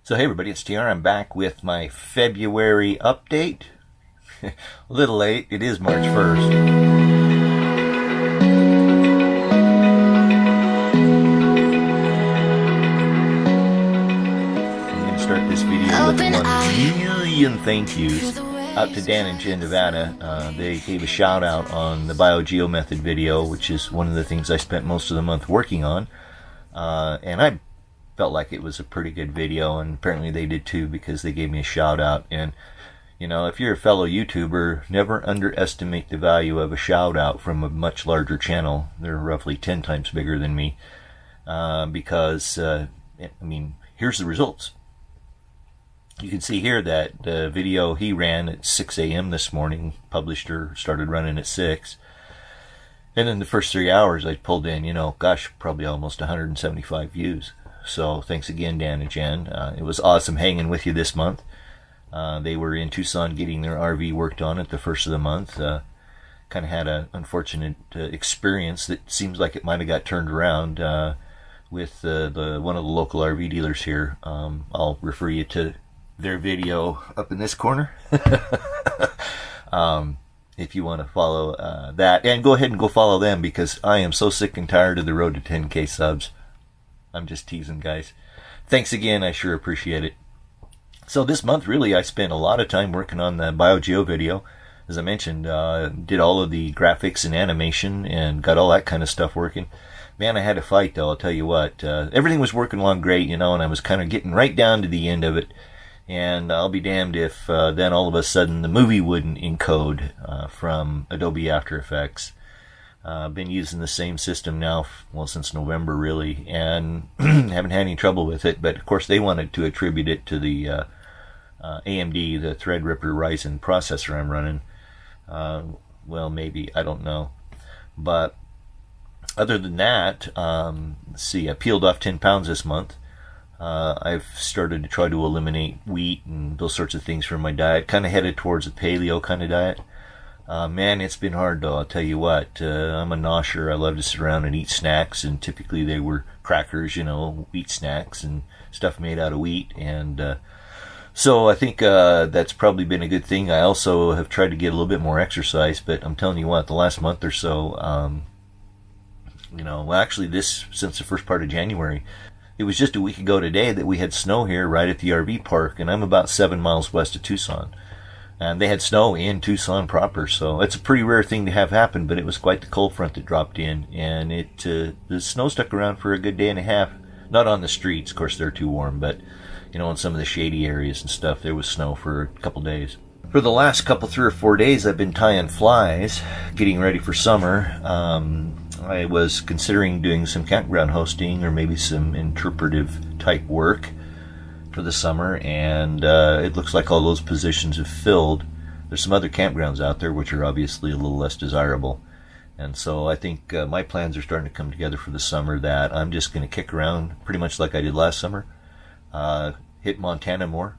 So hey everybody, it's TR. I'm back with my February update. A little late, it is March 1st. I'm going to start this video with 1,000,000 thank yous out to Dan and Jen Nevada. They gave a shout out on the BioGeo Method video, which is one of the things I spent most of the month working on. And I felt like it was a pretty good video, and apparently they did too, because they gave me a shout out. And you know, if you're a fellow YouTuber, never underestimate the value of a shout out from a much larger channel. They're roughly 10 times bigger than me, because I mean, here's the results. You can see here that the video he ran at 6 a.m. this morning, published or started running at 6. And in the first 3 hours I pulled in, you know, gosh, probably almost 175 views. So thanks again, Dan and Jen. It was awesome hanging with you this month. They were in Tucson getting their RV worked on at the first of the month. Kind of had an unfortunate experience that seems like it might have got turned around with one of the local RV dealers here. I'll refer you to their video up in this corner. If you want to follow that, and go ahead and go follow them, because I am so sick and tired of the road to 10K subs. I'm just teasing, guys. Thanks again, I sure appreciate it. So this month, really, I spent a lot of time working on the BioGeo video. As I mentioned, did all of the graphics and animation and got all that kind of stuff working. Man, I had a fight, though, I'll tell you what. Everything was working along great, you know, and I was kind of getting right down to the end of it. And I'll be damned if then all of a sudden the movie wouldn't encode from Adobe After Effects. I've been using the same system now, well, since November, really, and haven't had any trouble with it. But of course, they wanted to attribute it to the AMD, the Threadripper Ryzen processor I'm running. Well, maybe, I don't know. But other than that, let's see, I peeled off 10 pounds this month. I've started to try to eliminate wheat and those sorts of things from my diet, kind of headed towards a paleo kind of diet. Man, it's been hard, though, I'll tell you what. I'm a nosher. I love to sit around and eat snacks, and typically they were crackers, you know, wheat snacks and stuff made out of wheat. And so I think that's probably been a good thing. I also have tried to get a little bit more exercise, but I'm telling you what, the last month or so, you know, well, actually since the first part of January, it was just a week ago today that we had snow here right at the RV park, and I'm about 7 miles west of Tucson. And they had snow in Tucson proper, so it's a pretty rare thing to have happen, but it was quite the cold front that dropped in, and the snow stuck around for a good day and a half. Not on the streets, of course they're too warm, but you know, in some of the shady areas and stuff, there was snow for a couple days. For the last 3 or 4 days, I've been tying flies, getting ready for summer. I was considering doing some campground hosting or maybe some interpretive type work for the summer, and it looks like all those positions have filled. There's some other campgrounds out there which are obviously a little less desirable, and so I think my plans are starting to come together for the summer, that I'm just going to kick around pretty much like I did last summer, hit Montana more.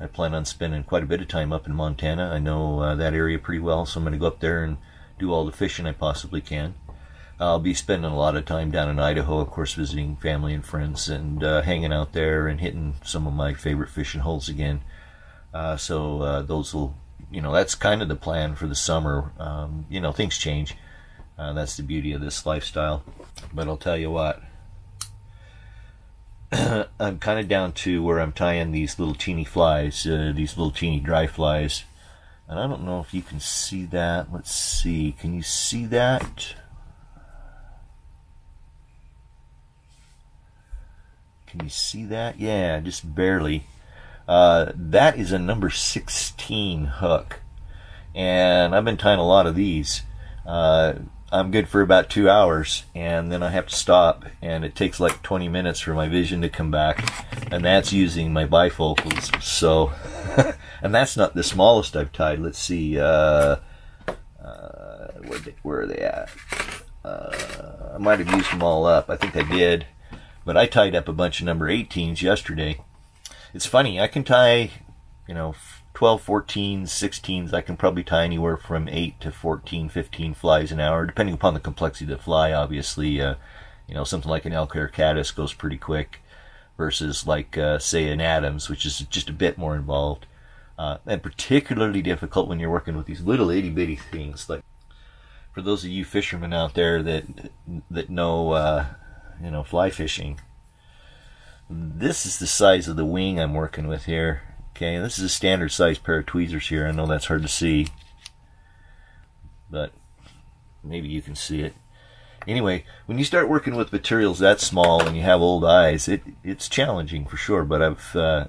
I plan on spending quite a bit of time up in Montana. I know that area pretty well, so I'm going to go up there and do all the fishing I possibly can. I'll be spending a lot of time down in Idaho, of course, visiting family and friends, and hanging out there and hitting some of my favorite fishing holes again. So those will, you know, that's kind of the plan for the summer. You know, things change. That's the beauty of this lifestyle. But I'll tell you what, I'm kind of down to where I'm tying these little teeny flies, these little teeny dry flies. And I don't know if you can see that. Let's see. Can you see that? Can you see that? Yeah, just barely. That is a number 16 hook, and I've been tying a lot of these. I'm good for about 2 hours, and then I have to stop, and it takes like 20 minutes for my vision to come back, and that's using my bifocals. So, and that's not the smallest I've tied. Let's see, where are they at? I might have used them all up. I think I did. But I tied up a bunch of number 18s yesterday. It's funny, I can tie, you know, 12, 14, 16s. I can probably tie anywhere from 8 to 14, 15 flies an hour, depending upon the complexity of the fly, obviously. You know, something like an elk hair caddis goes pretty quick. versus like say an Adams, which is just a bit more involved, and particularly difficult when you're working with these little itty bitty things. Like for those of you fishermen out there that know fly fishing, this is the size of the wing I'm working with here. Okay, this is a standard size pair of tweezers here. I know that's hard to see, but maybe you can see it. Anyway, when you start working with materials that small and you have old eyes, it's challenging for sure, but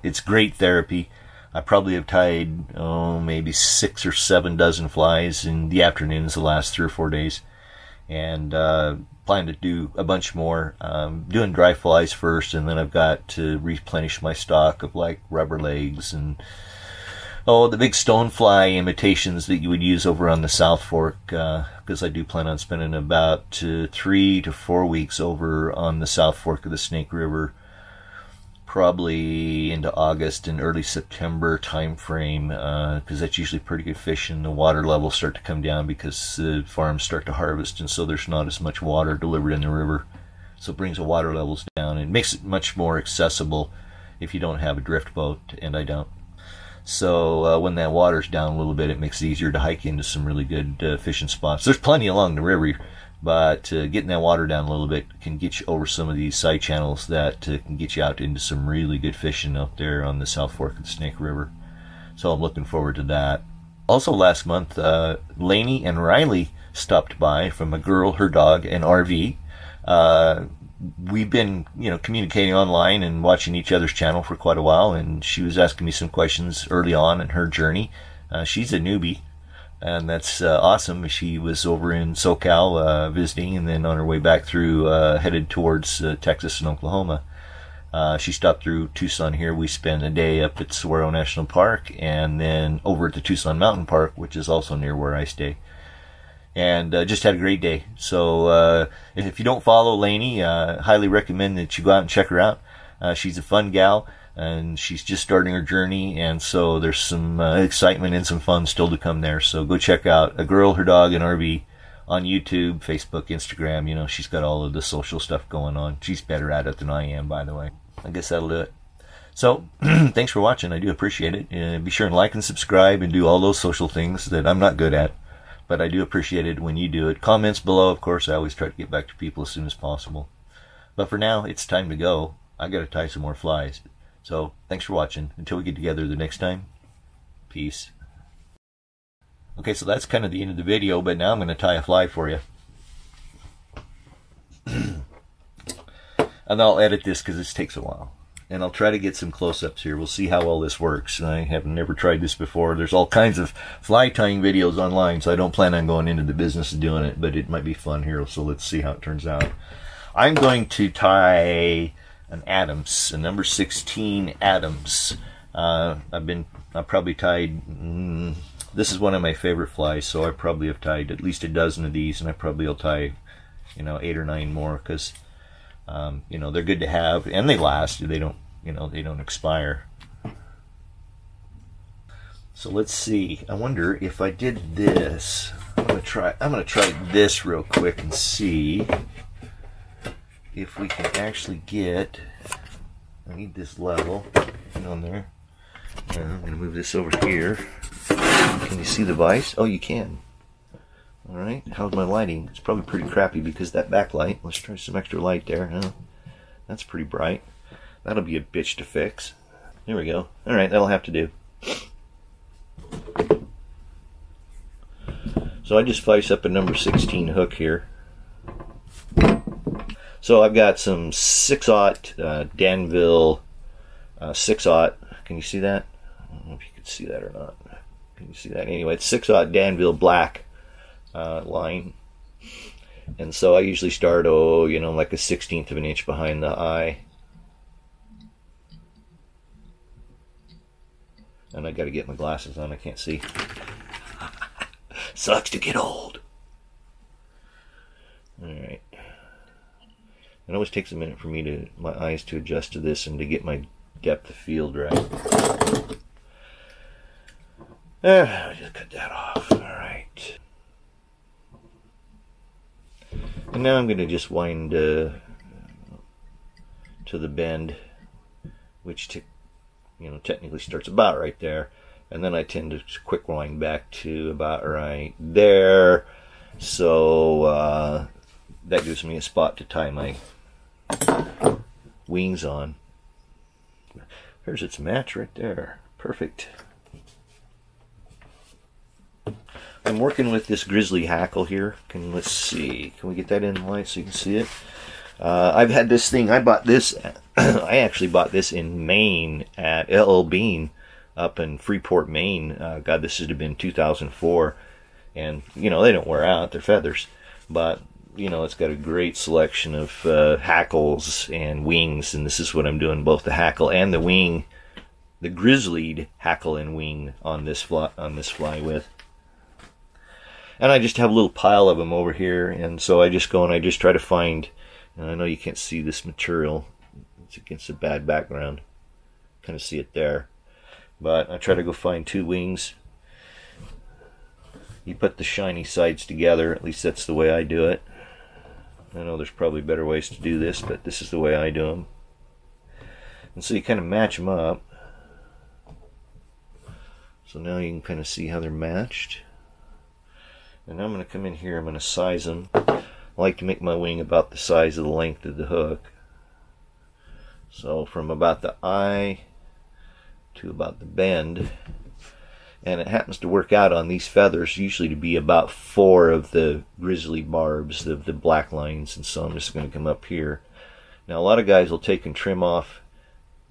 it's great therapy. I probably have tied, maybe 6 or 7 dozen flies in the afternoons the last 3 or 4 days, and plan to do a bunch more. Doing dry flies first, and then I've got to replenish my stock of like rubber legs and the big stonefly imitations that you would use over on the South Fork, because I do plan on spending about 3 to 4 weeks over on the South Fork of the Snake River, probably into August and early September time frame, because that's usually pretty good fishing. The water levels start to come down because the farms start to harvest, and so there's not as much water delivered in the river, so it brings the water levels down and makes it much more accessible if you don't have a drift boat, and I don't. So when that water's down a little bit, it makes it easier to hike into some really good fishing spots. There's plenty along the river, but getting that water down a little bit can get you over some of these side channels that can get you out into some really good fishing out there on the South Fork of the Snake River. So I'm looking forward to that. Also last month, Lainey and Riley stopped by from a girl, her dog, and RV. We've been, communicating online and watching each other's channel for quite a while, and she was asking me some questions early on in her journey. She's a newbie, and that's awesome. She was over in SoCal visiting, and then on her way back through, headed towards Texas and Oklahoma. She stopped through Tucson here. We spent a day up at Saguaro National Park, and then over at the Tucson Mountain Park, which is also near where I stay. And just had a great day. So if you don't follow Lainey, highly recommend that you go out and check her out. She's a fun gal, and she's just starting her journey, and so there's some excitement and some fun still to come there. So go check out A Girl, Her Dog, and RV on YouTube, Facebook, Instagram. She's got all of the social stuff going on. She's better at it than I am, by the way. I guess that'll do it. So thanks for watching. I do appreciate it. Be sure and like and subscribe and do all those social things that I'm not good at, but I do appreciate it when you do it. Comments below, of course. I always try to get back to people as soon as possible. But for now, it's time to go. I got to tie some more flies. So thanks for watching. Until we get together the next time, peace. Okay, so that's kind of the end of the video, but now I'm going to tie a fly for you. And I'll edit this because this takes a while. And I'll try to get some close-ups here. We'll see how well this works. I have never tried this before. There's all kinds of fly tying videos online, so I don't plan on going into the business of doing it, but it might be fun here, so let's see how it turns out. I'm going to tie an Adams, a number 16 Adams. I've probably tied, this is one of my favorite flies, so I probably have tied at least a dozen of these, and I probably will tie, 8 or 9 more, because they're good to have, and they last. They don't, they don't expire. So let's see. I wonder if I did this. I'm gonna try this real quick and see if we can actually get. I need this level on there. I'm gonna move this over here. Can you see the vise? Oh, you can. All right, how's my lighting? It's probably pretty crappy because that backlight. Let's try some extra light there. Huh? That's pretty bright. That'll be a bitch to fix. There we go. All right, that'll have to do. So I just vice up a number 16 hook here. So I've got some 6/0 Danville 6/0. Can you see that? I don't know if you can see that or not. Can you see that? Anyway, it's 6/0 Danville black line, and so I usually start like a 1/16 of an inch behind the eye, and I got to get my glasses on. I can't see. Sucks to get old. All right, it always takes a minute for my eyes to adjust to this and to get my depth of field right. I'll just cut that off. All right. And now I'm going to just wind to the bend which technically starts about right there, and then I tend to quick wind back to about right there. So that gives me a spot to tie my wings on. There's its match right there. Perfect. I'm working with this Grizzly hackle here. Let's see. Can we get that in the light so you can see it? I've had this thing. I bought this. I actually bought this in Maine at LL Bean up in Freeport, Maine. God, this would have been 2004. And, they don't wear out. They're feathers. But, it's got a great selection of hackles and wings. And this is what I'm doing, both the hackle and the wing. The Grizzlied hackle and wing on this fly with. And I just have a little pile of them over here. And so I just go and I just try to find... And I know you can't see this material. It's against a bad background. Kind of see it there. But I try to go find two wings. You put the shiny sides together. At least that's the way I do it. I know there's probably better ways to do this, but this is the way I do them. And so you kind of match them up. So now you can kind of see how they're matched. And now I'm going to come in here. I'm going to size them. I like to make my wing about the size of the length of the hook. So from about the eye to about the bend. And it happens to work out on these feathers usually to be about 4 of the grizzly barbs, of the black lines. And so I'm just going to come up here. Now a lot of guys will take and trim off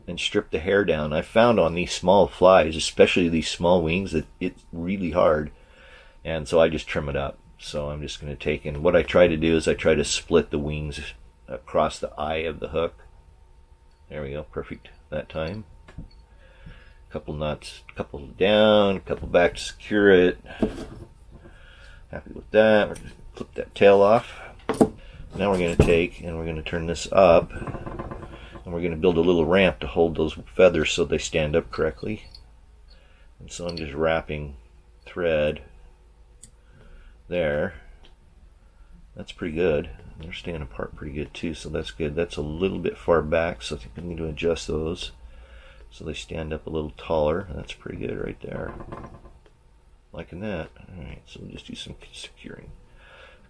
and strip the hair down. I found on these small flies, especially these small wings, that it's really hard. And so I just trim it up. So I'm just going to take, and what I try to do is I try to split the wings across the eye of the hook. There we go, perfect that time. A couple knots, a couple down, a couple back to secure it. Happy with that. We're going to clip that tail off. Now we're going to take and we're going to turn this up, and we're going to build a little ramp to hold those feathers so they stand up correctly. And so I'm just wrapping thread there. That's pretty good. They're staying apart pretty good too, so that's good. That's a little bit far back, so I think I need to adjust those so they stand up a little taller. That's pretty good right there. Liking that. Alright, so we'll just do some securing.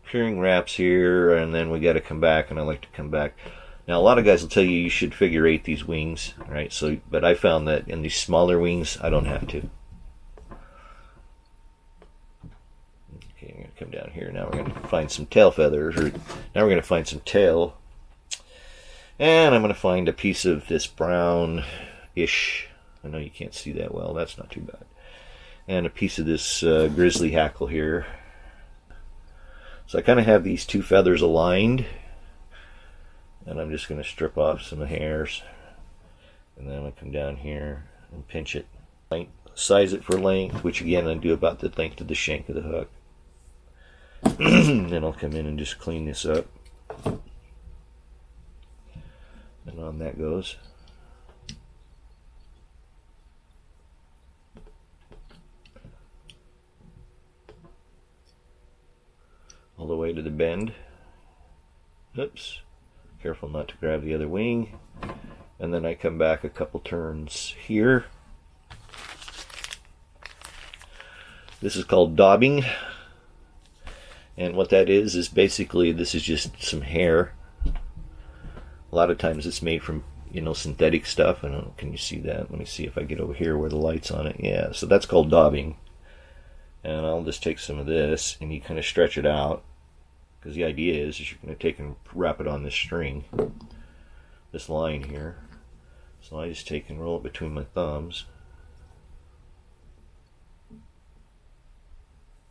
Securing wraps here, and then we got to come back, and I like to come back. Now a lot of guys will tell you you should figure 8 these wings, right? So, but I found that in these smaller wings, I don't have to. Okay, I'm going to come down here. Now we're going to find some tail feathers. Or now we're going to find some tail. And I'm going to find a piece of this brown-ish. I know you can't see that well. That's not too bad. And a piece of this grizzly hackle here. So I kind of have these 2 feathers aligned. And I'm just going to strip off some hairs. And then I'm going to come down here and pinch it. Size it for length, which again I do about the length of the shank of the hook. Then I'll come in and just clean this up. And on that goes. All the way to the bend. Oops. Careful not to grab the other wing. And then I come back a couple turns here. This is called daubing. And what that is basically, this is just some hair. A lot of times it's made from, synthetic stuff. I don't know, can you see that? Let me see if I get over here where the light's on it. Yeah, so that's called daubing. And I'll just take some of this, and you kind of stretch it out. Because the idea is you're going to take and wrap it on this string, this line here. So I just take and roll it between my thumbs.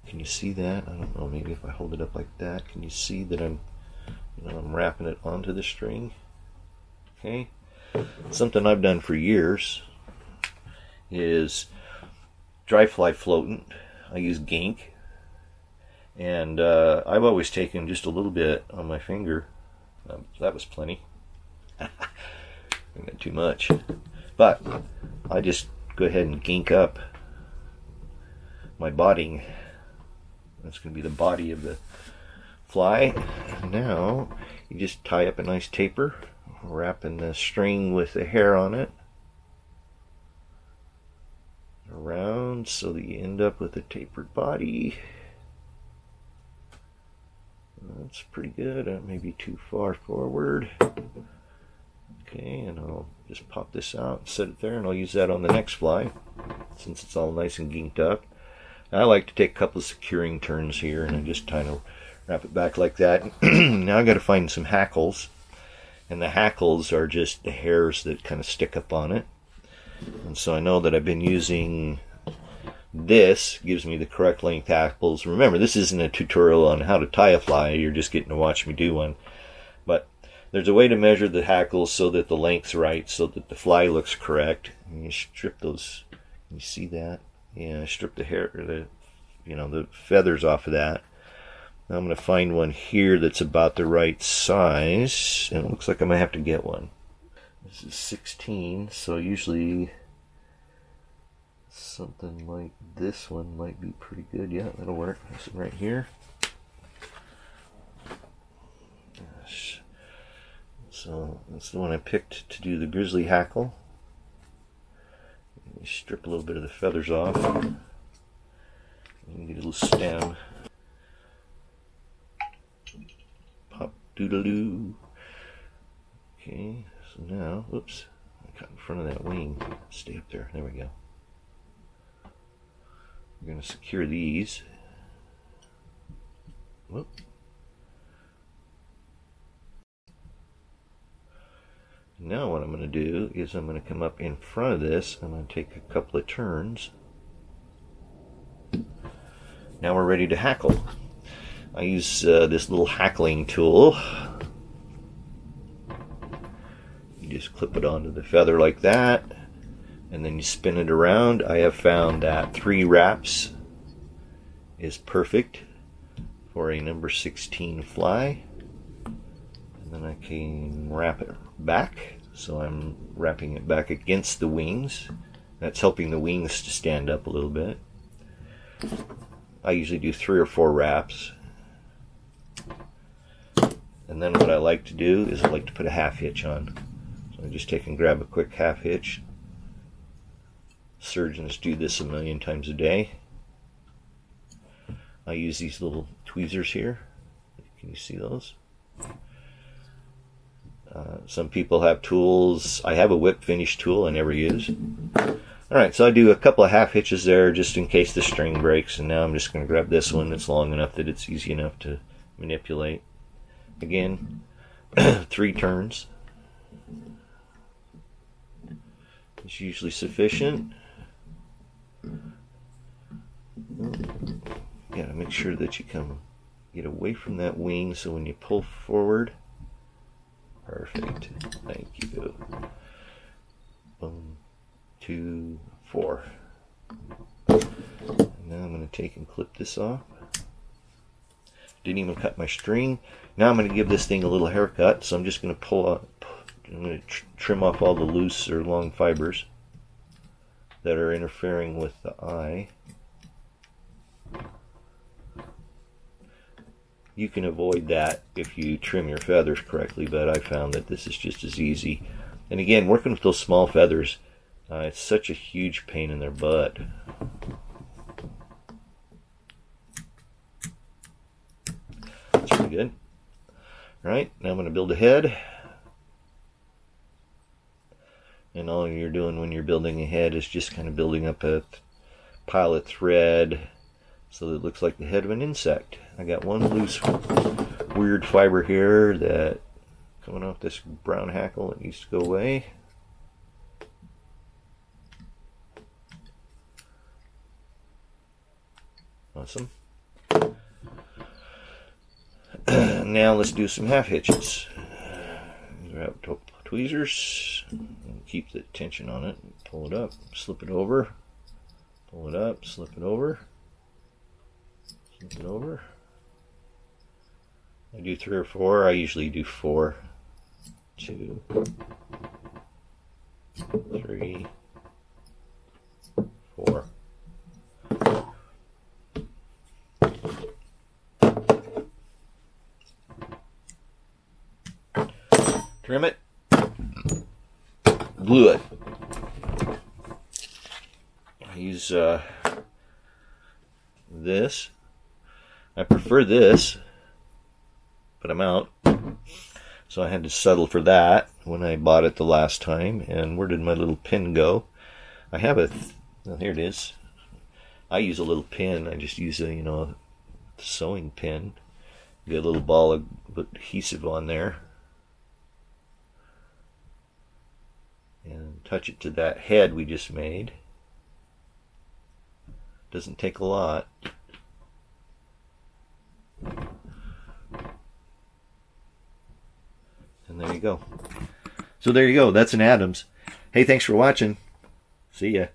Can you see that? I don't know, maybe if I hold it up like that, can you see that I'm wrapping it onto the string? Okay. Something I've done for years is dry fly floatant. I use gink. And I've always taken just a little bit on my finger. That was plenty. I got too much. But I just go ahead and gink up my bodding. That's going to be the body of the fly. Now you just tie up a nice taper, wrapping the string with the hair on it. turns so that you end up with a tapered body. That's pretty good. That may be too far forward. Okay, and I'll just pop this out, set it there, and I'll use that on the next fly since it's all nice and ginked up. I like to take a couple of securing turns here and then just kind of wrap it back like that. Now I got to find some hackles, and the hackles are just the hairs that kind of stick up on it. And so I know that I've been using this, gives me the correct length hackles. Remember, this isn't a tutorial on how to tie a fly, you're just getting to watch me do one. But there's a way to measure the hackles so that the length's right, so that the fly looks correct. And you strip those, can you see that? Yeah, strip the hair, the feathers off of that. Now I'm going to find one here that's about the right size, and it looks like I might have to get one. This is 16, so usually something like this one might be pretty good. Yeah, that'll work. This one right here. Gosh. So that's the one I picked to do the grizzly hackle. You strip a little bit of the feathers off. And get a little stem. Pop doodaloo. Okay, so now, whoops, I got in front of that wing. Stay up there. There we go. We're going to secure these. Whoop. Now what I'm going to do is I'm going to come up in front of this. I'm going to take a couple of turns. Now we're ready to hackle. I use this little hackling tool. You just clip it onto the feather like that, and then you spin it around. I have found that 3 wraps is perfect for a number 16 fly. And then I can wrap it back, so I'm wrapping it back against the wings. That's helping the wings to stand up a little bit. I usually do 3 or 4 wraps. And then what I like to do is I like to put a half hitch on. So I just take and grab a quick half hitch. Surgeons do this a million times a day. I use these little tweezers here. Can you see those? Some people have tools. I have a whip finish tool I never use. Alright, so I do a couple of half hitches there just in case the string breaks, and now I'm just going to grab this one that's long enough that it's easy enough to manipulate. Again, 3 turns. It's usually sufficient. You gotta make sure that you get away from that wing so when you pull forward. Perfect. Thank you. 1, 2, 4. And now I'm going to take and clip this off. Didn't even cut my string. Now I'm going to give this thing a little haircut, so I'm just going to pull out. I'm going to trim off all the loose or long fibers that are interfering with the eye. You can avoid that if you trim your feathers correctly, but I found that this is just as easy. And again, working with those small feathers, it's such a huge pain in their butt. That's pretty good. Alright, now I'm going to build a head. And all you're doing when you're building a head is just kind of building up a pile of thread so that it looks like the head of an insect. I got one loose weird fiber here that coming off this brown hackle that needs to go away. Awesome. Now let's do some half hitches. Grab tweezers and keep the tension on it. Pull it up, slip it over, pull it up, slip it over, slip it over. I do 3 or 4. I usually do 4. 2, 3, 4. Trim it. Glue it. I use this. I prefer this, but I'm out. So I had to settle for that when I bought it the last time. And where did my little pin go? I have a, oh, here it is. I use a little pin. I just use a, you know, sewing pin. Get a little ball of adhesive on there. And touch it to that head we just made. Doesn't take a lot. And there you go. So there you go. That's an Adams. Hey, thanks for watching. See ya.